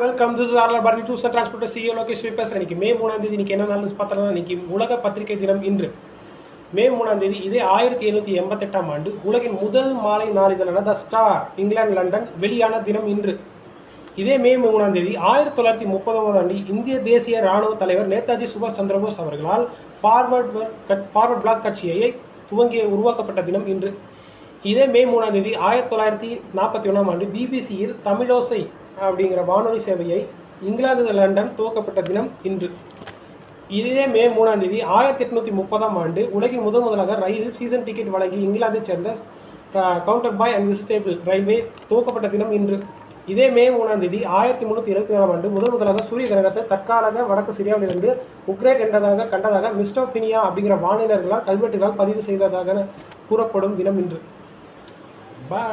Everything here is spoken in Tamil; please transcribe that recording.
வெல்கம் திஸ் இஸ் ஆர்லர் பர்னி டூஸ் டிரான்ஸ்போர்ட் CEO லோகேஷ் பேசுகிறேன். இன்னைக்கு மே 3ஆம் தேதி இன்னைக்கு என்ன நாள் பார்த்தோம்னா இன்னைக்கு உலக பத்திரிகை தினம். இன்று மே 3ஆம் தேதி இதே 1788ஆம் ஆண்டு உலகின் முதல் மாலை நாளிதழான த ஸ்டார் இங்கிலாந்து லண்டன் வெளியான தினம் இன்று. இதே மே 3ஆம் தேதி 1930ஆம் ஆண்டு இந்திய தேசிய இராணுவ தலைவர் நேதாஜி சுபாஷ் சந்திரபோஸ் அவர்களால் ஃபார்வர்ட் பிளாக் கட்சியை உருவாக்கப்பட்ட தினம் இன்று. இதே மே 3ஆம் தேதி 1941ஆம் ஆண்டு பிபிசியில் தமிழோசை அப்படிங்கிற வானொலி சேவையை இங்கிலாந்து லண்டன் துவக்கப்பட்ட தினம் இன்று. இதே மே 3ஆம் தேதி 1830ஆம் ஆண்டு உலகின் முதலாக ரயிலில் சீசன் டிக்கெட் வழங்கி இங்கிலாந்தைச் சேர்ந்த கவுண்டர் பாய் அண்ட் விசிட்டபிள் ரயில்வே துவக்கப்பட்ட தினம் இன்று. இதே மே 3ஆம் தேதி 1324ஆம் ஆண்டு முதலாக சூரிய கிரகணத்தை தற்கால வடக்கு சிரியாவிலிருந்து உக்ரைன் கண்டதாக மிஸ்டர் பினியா அப்படிங்கிற வானிலர்களால் கல்வெட்டுகளால் பதிவு செய்ததாக கூறப்படும் தினம் இன்று. Bye.